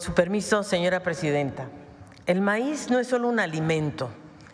Su permiso, señora presidenta. El maíz no es solo un alimento,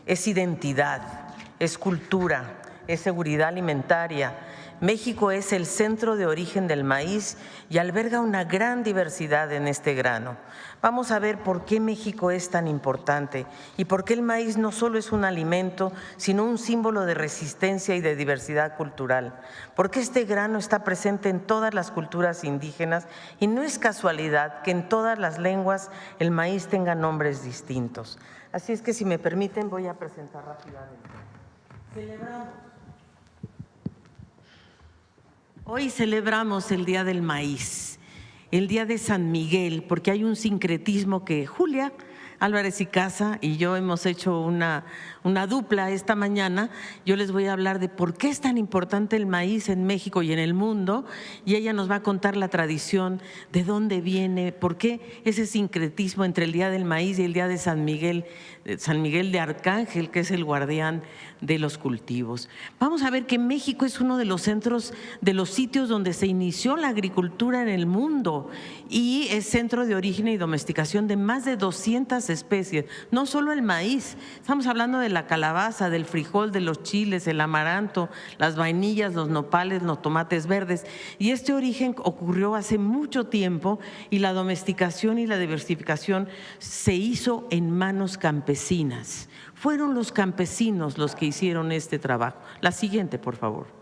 es identidad, es cultura, es seguridad alimentaria. México es el centro de origen del maíz y alberga una gran diversidad en este grano. Vamos a ver por qué México es tan importante y por qué el maíz no solo es un alimento, sino un símbolo de resistencia y de diversidad cultural. Porque este grano está presente en todas las culturas indígenas y no es casualidad que en todas las lenguas el maíz tenga nombres distintos. Así es que, si me permiten, voy a presentar rápidamente. Hoy celebramos el Día del Maíz, el Día de San Miguel, porque hay un sincretismo que Julia Álvarez y Casa y yo hemos hecho una dupla esta mañana. Yo les voy a hablar de por qué es tan importante el maíz en México y en el mundo, y ella nos va a contar la tradición, de dónde viene, por qué ese sincretismo entre el Día del Maíz y el Día de San Miguel de Arcángel, que es el guardián de los cultivos. Vamos a ver que México es uno de los centros, de los sitios donde se inició la agricultura en el mundo, y es centro de origen y domesticación de más de 200 especies, no solo el maíz, estamos hablando de la calabaza, del frijol, de los chiles, el amaranto, las vainillas, los nopales, los tomates verdes, y este origen ocurrió hace mucho tiempo y la domesticación y la diversificación se hizo en manos campesinas. Fueron los campesinos los que hicieron este trabajo. La siguiente, por favor.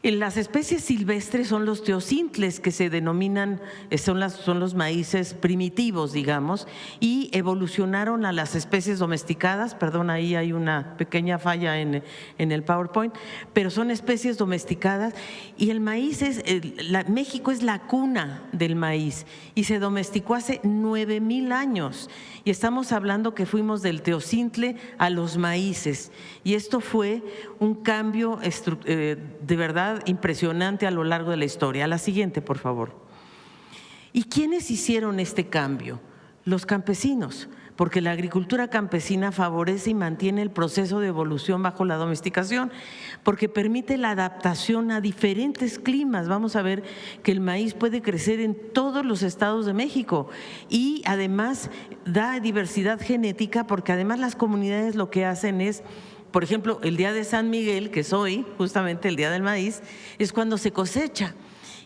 Las especies silvestres son los teocintles, que se denominan, son los maíces primitivos, digamos, y evolucionaron a las especies domesticadas. Perdón, ahí hay una pequeña falla en el PowerPoint, pero son especies domesticadas, y el maíz México es la cuna del maíz y se domesticó hace 9,000 años. Y estamos hablando que fuimos del teocintle a los maíces, y esto fue un cambio de verdad impresionante a lo largo de la historia. La siguiente, por favor. ¿Y quiénes hicieron este cambio? Los campesinos, porque la agricultura campesina favorece y mantiene el proceso de evolución bajo la domesticación, porque permite la adaptación a diferentes climas. Vamos a ver que el maíz puede crecer en todos los estados de México, y además da diversidad genética, porque además las comunidades lo que hacen es, por ejemplo, el Día de San Miguel, que es hoy, justamente el Día del Maíz, es cuando se cosecha.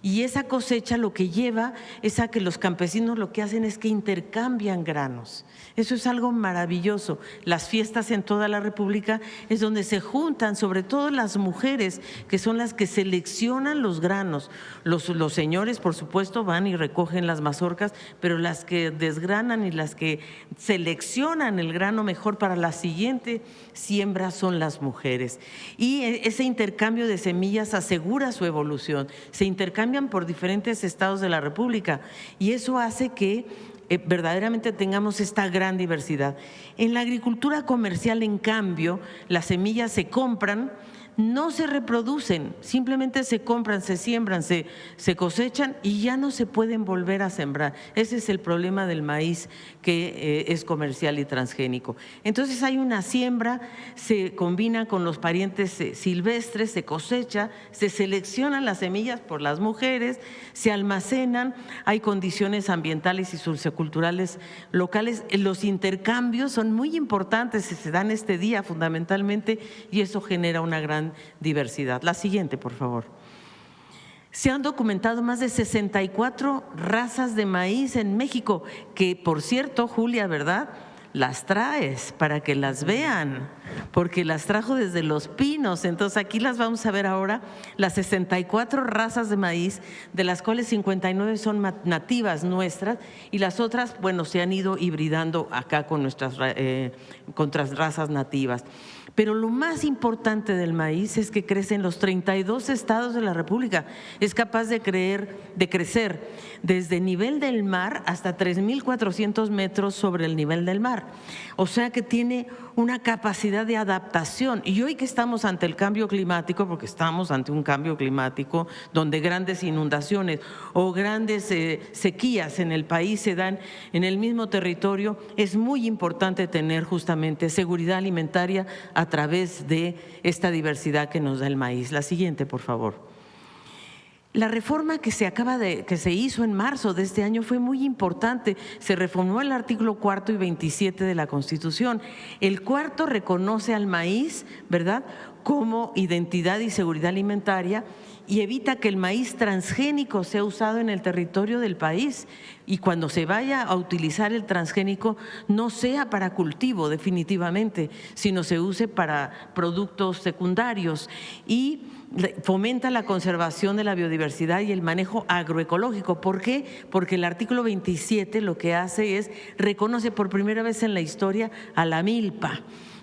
Y esa cosecha lo que lleva es a que los campesinos lo que hacen es que intercambian granos. Eso es algo maravilloso. Las fiestas en toda la República es donde se juntan, sobre todo las mujeres, que son las que seleccionan los granos. Los señores, por supuesto, van y recogen las mazorcas, pero las que desgranan y las que seleccionan el grano mejor para la siguiente siembra son las mujeres. Y ese intercambio de semillas asegura su evolución. Se intercambian por diferentes estados de la República, y eso hace que verdaderamente tengamos esta gran diversidad. En la agricultura comercial, en cambio, las semillas se compran, no se reproducen, simplemente se compran, se siembran, se cosechan y ya no se pueden volver a sembrar. Ese es el problema del maíz, que es comercial y transgénico. Entonces hay una siembra, se combina con los parientes silvestres, se cosecha, se seleccionan las semillas por las mujeres, se almacenan, hay condiciones ambientales y socioculturales locales. Los intercambios son muy importantes, se dan este día fundamentalmente, y eso genera una gran diversidad. La siguiente, por favor. Se han documentado más de 64 razas de maíz en México, que, por cierto, Julia, ¿verdad?, las traes para que las vean, porque las trajo desde Los Pinos. Entonces aquí las vamos a ver ahora, las 64 razas de maíz, de las cuales 59 son nativas nuestras, y las otras, bueno, se han ido hibridando acá con nuestras razas nativas. Pero lo más importante del maíz es que crece en los 32 estados de la República. Es capaz de crecer desde nivel del mar hasta 3,400 metros sobre el nivel del mar. O sea que tiene una capacidad de adaptación. Y hoy que estamos ante el cambio climático, porque estamos ante un cambio climático donde grandes inundaciones o grandes sequías en el país se dan en el mismo territorio, es muy importante tener justamente seguridad alimentaria a través de esta diversidad que nos da el maíz. La siguiente, por favor. La reforma que se hizo en marzo de este año fue muy importante. Se reformó el artículo 4 y 27 de la Constitución. El cuarto reconoce al maíz, ¿verdad?, como identidad y seguridad alimentaria, y evita que el maíz transgénico sea usado en el territorio del país, y cuando se vaya a utilizar el transgénico no sea para cultivo definitivamente, sino se use para productos secundarios, y fomenta la conservación de la biodiversidad y el manejo agroecológico. ¿Por qué? Porque el artículo 27 lo que hace es reconoce por primera vez en la historia a la milpa.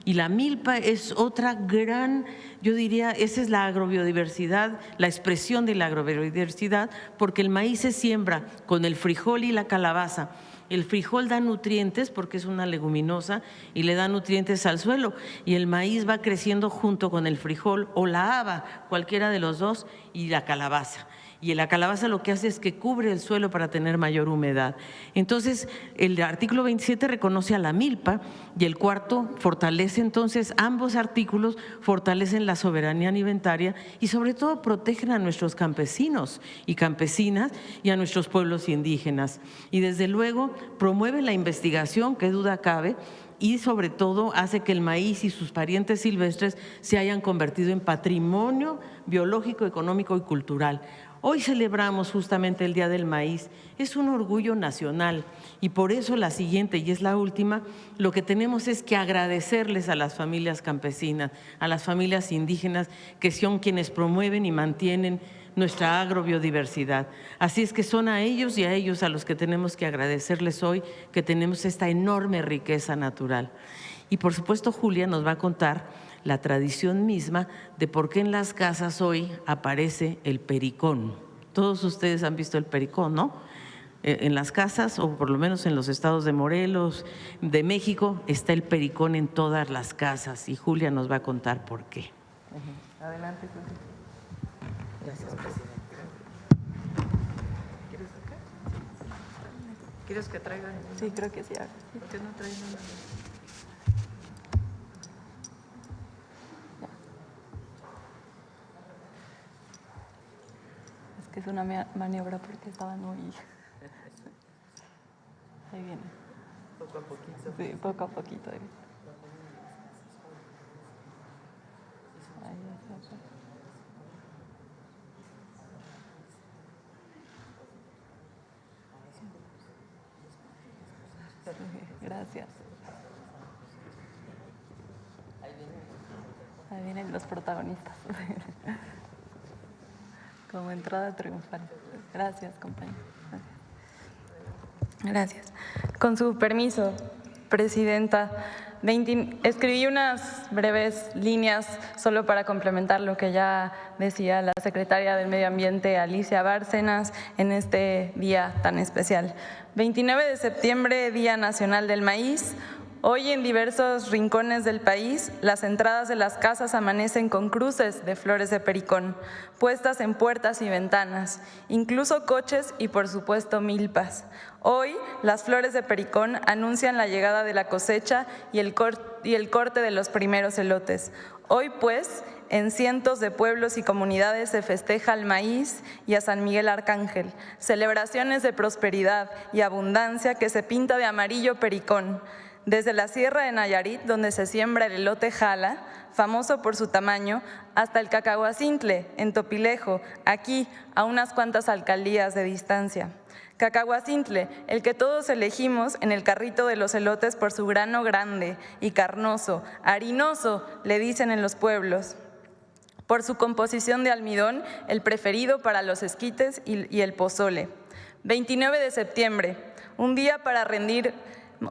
Y la milpa es otra gran, yo diría, esa es la agrobiodiversidad, la expresión de la agrobiodiversidad, porque el maíz se siembra con el frijol y la calabaza. El frijol da nutrientes porque es una leguminosa y le da nutrientes al suelo, y el maíz va creciendo junto con el frijol o la haba, cualquiera de los dos, y la calabaza. Y la calabaza lo que hace es que cubre el suelo para tener mayor humedad. Entonces, el artículo 27 reconoce a la milpa, y el cuarto fortalece entonces, ambos artículos fortalecen la soberanía alimentaria y sobre todo protegen a nuestros campesinos y campesinas y a nuestros pueblos indígenas. Y desde luego promueve la investigación, qué duda cabe, y sobre todo hace que el maíz y sus parientes silvestres se hayan convertido en patrimonio biológico, económico y cultural. Hoy celebramos justamente el Día del Maíz, es un orgullo nacional, y por eso la siguiente, y es la última, lo que tenemos es que agradecerles a las familias campesinas, a las familias indígenas, que son quienes promueven y mantienen nuestra agrobiodiversidad. Así es que son a ellos y a ellos a los que tenemos que agradecerles hoy que tenemos esta enorme riqueza natural. Y por supuesto Julia nos va a contar la tradición misma de por qué en las casas hoy aparece el pericón. Todos ustedes han visto el pericón, ¿no? En las casas, o por lo menos en los estados de Morelos, de México, está el pericón en todas las casas, y Julia nos va a contar por qué. Adelante, Julia. Gracias, presidente. ¿Quieres que traigan? Sí, creo que sí. ¿Por qué no traen una? Es que es una maniobra porque estaban muy… Ahí viene. Poco a poquito. Sí, poco a poquito. Ahí está. Gracias. Ahí vienen los protagonistas. Como entrada triunfal. Gracias, compañero. Gracias. Con su permiso, presidenta, escribí unas breves líneas solo para complementar lo que ya decía la secretaria del Medio Ambiente, Alicia Bárcenas, en este día tan especial. 29 de septiembre, Día Nacional del Maíz. Hoy en diversos rincones del país, las entradas de las casas amanecen con cruces de flores de pericón, puestas en puertas y ventanas, incluso coches y por supuesto milpas. Hoy, las flores de pericón anuncian la llegada de la cosecha y el corte de los primeros elotes. Hoy, pues, en cientos de pueblos y comunidades se festeja al maíz y a San Miguel Arcángel, celebraciones de prosperidad y abundancia que se pinta de amarillo pericón. Desde la Sierra de Nayarit, donde se siembra el elote jala, famoso por su tamaño, hasta el Cacahuacintle, en Topilejo, aquí a unas cuantas alcaldías de distancia. Cacahuacintle, el que todos elegimos en el carrito de los elotes por su grano grande y carnoso, harinoso, le dicen en los pueblos. Por su composición de almidón, el preferido para los esquites y el pozole. 29 de septiembre, un día para rendir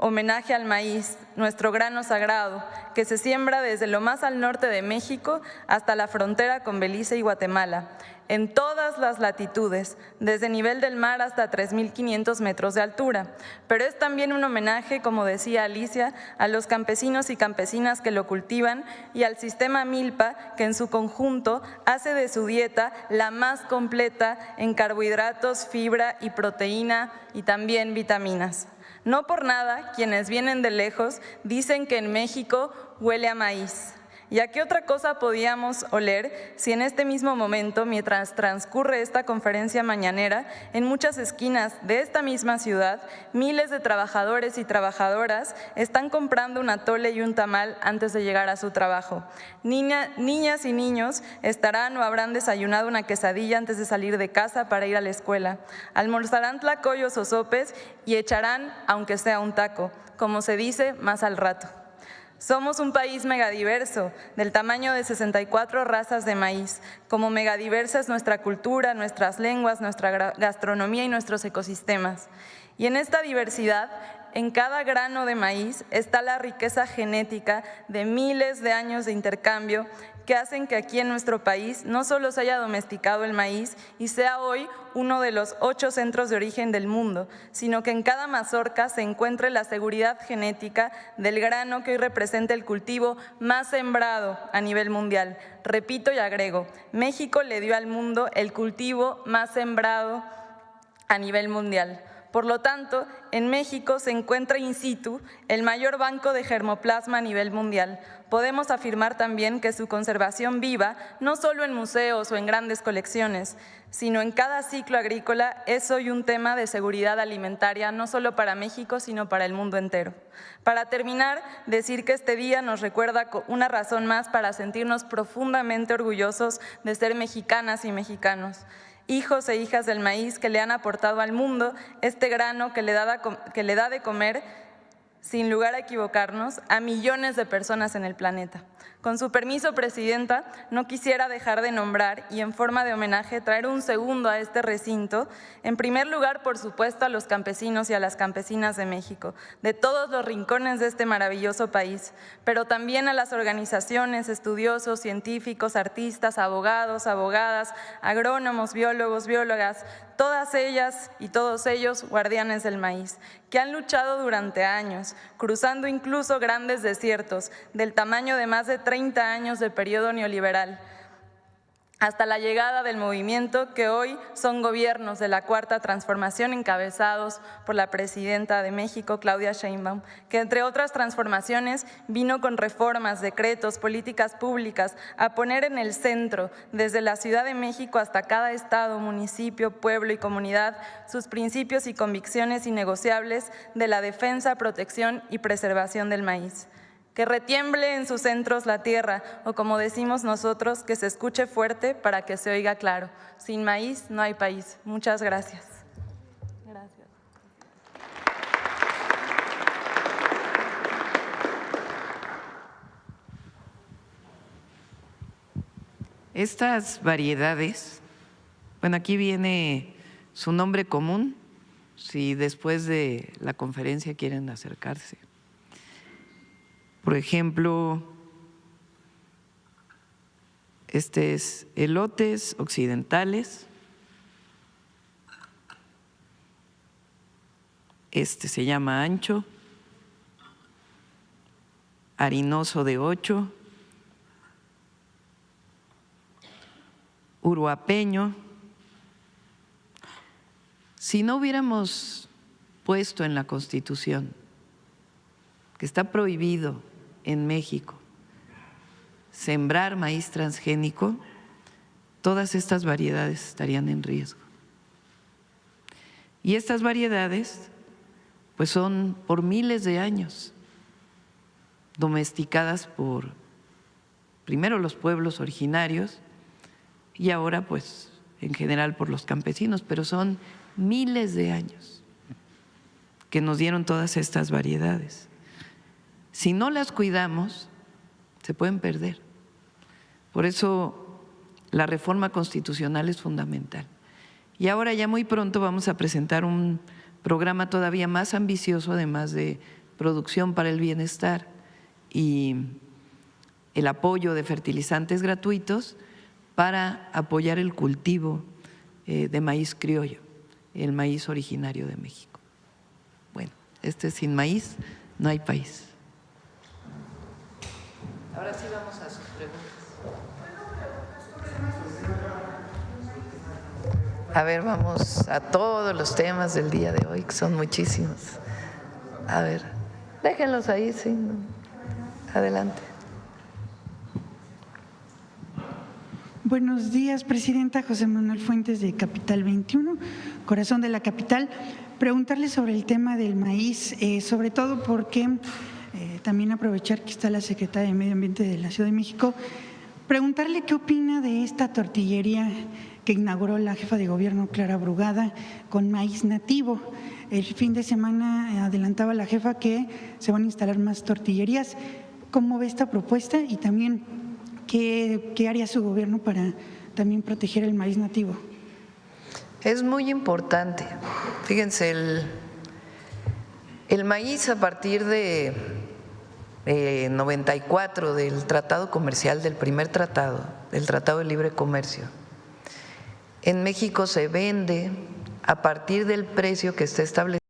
homenaje al maíz, nuestro grano sagrado, que se siembra desde lo más al norte de México hasta la frontera con Belice y Guatemala, en todas las latitudes, desde nivel del mar hasta 3.500 metros de altura. Pero es también un homenaje, como decía Alicia, a los campesinos y campesinas que lo cultivan y al sistema milpa, que en su conjunto hace de su dieta la más completa en carbohidratos, fibra y proteína y también vitaminas. No por nada, quienes vienen de lejos dicen que en México huele a maíz. ¿Y a qué otra cosa podíamos oler si en este mismo momento, mientras transcurre esta conferencia mañanera, en muchas esquinas de esta misma ciudad, miles de trabajadores y trabajadoras están comprando un atole y un tamal antes de llegar a su trabajo? Niñas y niños estarán o habrán desayunado una quesadilla antes de salir de casa para ir a la escuela. Almorzarán tlacoyos o sopes y echarán, aunque sea un taco, como se dice, más al rato. Somos un país megadiverso, del tamaño de 64 razas de maíz. Como megadiversa es nuestra cultura, nuestras lenguas, nuestra gastronomía y nuestros ecosistemas. Y en esta diversidad, en cada grano de maíz está la riqueza genética de miles de años de intercambio que hacen que aquí en nuestro país no solo se haya domesticado el maíz y sea hoy uno de los 8 centros de origen del mundo, sino que en cada mazorca se encuentre la seguridad genética del grano que hoy representa el cultivo más sembrado a nivel mundial. Repito y agrego, México le dio al mundo el cultivo más sembrado a nivel mundial. Por lo tanto, en México se encuentra in situ el mayor banco de germoplasma a nivel mundial. Podemos afirmar también que su conservación viva, no solo en museos o en grandes colecciones, sino en cada ciclo agrícola, es hoy un tema de seguridad alimentaria, no solo para México, sino para el mundo entero. Para terminar, decir que este día nos recuerda una razón más para sentirnos profundamente orgullosos de ser mexicanas y mexicanos. Hijos e hijas del maíz que le han aportado al mundo este grano que le da de comer, sin lugar a equivocarnos, a millones de personas en el planeta. Con su permiso, Presidenta, no quisiera dejar de nombrar y en forma de homenaje traer un segundo a este recinto, en primer lugar, por supuesto, a los campesinos y a las campesinas de México, de todos los rincones de este maravilloso país, pero también a las organizaciones, estudiosos, científicos, artistas, abogados, abogadas, agrónomos, biólogos, biólogas, todas ellas y todos ellos guardianes del maíz, que han luchado durante años, cruzando incluso grandes desiertos del tamaño de más de 30 años de periodo neoliberal, hasta la llegada del movimiento que hoy son gobiernos de la Cuarta Transformación encabezados por la Presidenta de México, Claudia Sheinbaum, que entre otras transformaciones vino con reformas, decretos, políticas públicas a poner en el centro, desde la Ciudad de México hasta cada estado, municipio, pueblo y comunidad, sus principios y convicciones innegociables de la defensa, protección y preservación del maíz. Que retiemble en sus centros la tierra, o como decimos nosotros, que se escuche fuerte para que se oiga claro. Sin maíz no hay país. Muchas gracias. Gracias. Estas variedades, bueno, aquí viene su nombre común, si después de la conferencia quieren acercarse. Por ejemplo, este es elotes occidentales, este se llama ancho, harinoso de 8, uruapeño. Si no hubiéramos puesto en la Constitución que está prohibido en México sembrar maíz transgénico, todas estas variedades estarían en riesgo. Y estas variedades pues son por miles de años domesticadas por primero los pueblos originarios y ahora pues en general por los campesinos, pero son miles de años que nos dieron todas estas variedades. Si no las cuidamos, se pueden perder. Por eso la reforma constitucional es fundamental. Y ahora ya muy pronto vamos a presentar un programa todavía más ambicioso, además de producción para el bienestar y el apoyo de fertilizantes gratuitos para apoyar el cultivo de maíz criollo, el maíz originario de México. Bueno, sin maíz no hay país. Ahora sí vamos a sus preguntas. A ver, vamos a todos los temas del día de hoy, que son muchísimos. A ver, déjenlos ahí, sí. Adelante. Buenos días, Presidenta. José Manuel Fuentes, de Capital 21, corazón de la capital. Preguntarle sobre el tema del maíz, sobre todo porque también aprovechar que está la Secretaria de Medio Ambiente de la Ciudad de México, preguntarle qué opina de esta tortillería que inauguró la jefa de gobierno, Clara Brugada, con maíz nativo. El fin de semana adelantaba la jefa que se van a instalar más tortillerías. ¿Cómo ve esta propuesta? Y también, ¿qué haría su gobierno para también proteger el maíz nativo? Es muy importante. Fíjense, el maíz a partir de 94, del tratado comercial, del primer tratado, del Tratado de Libre Comercio, en México se vende a partir del precio que está establecido